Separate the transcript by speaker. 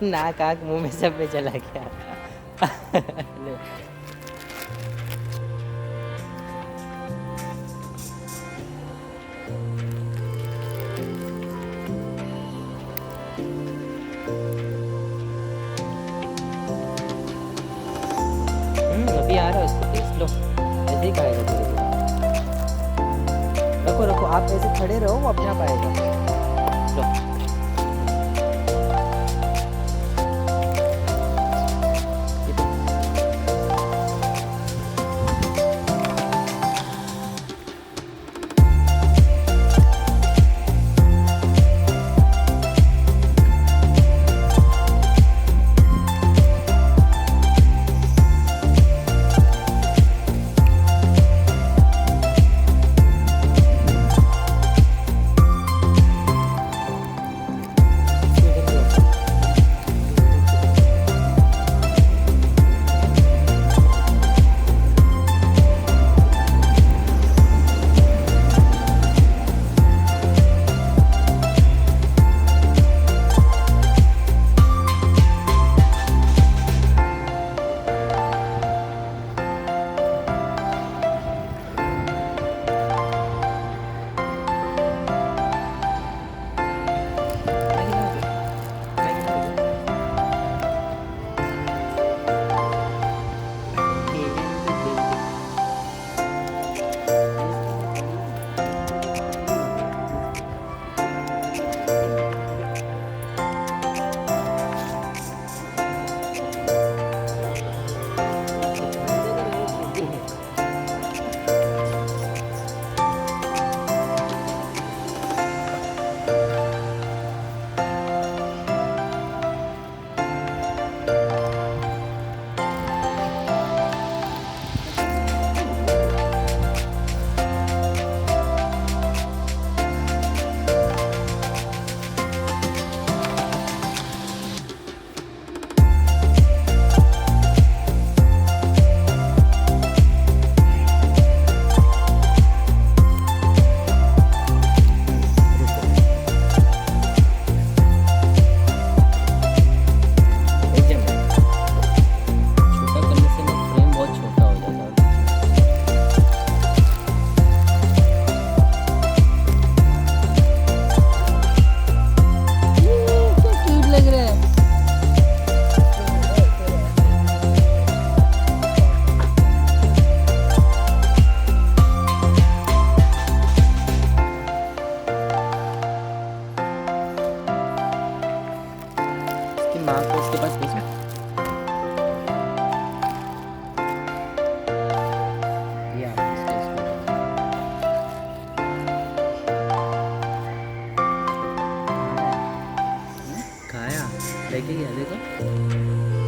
Speaker 1: नाक आँख मुंह में सब में चला गया। ले। अभी आ रहा है उसको टेस्ट लो, ऐसे ही खाएगा धीरे धीरे। रखो रखो, आप ऐसे खड़े रहो, वो अपने आप आएगा। लो। ये तो इसको इधर ले आओ। मैगी ना दो, मैगी ना दो। एकदम छोटा करने से ना फ्रेम बहुत छोटा हो जाता है। क्या क्यूट लग रहा है। इसकी माँ को इसके पास भेजो। ये आप इसको खाया, लेके गया देखो।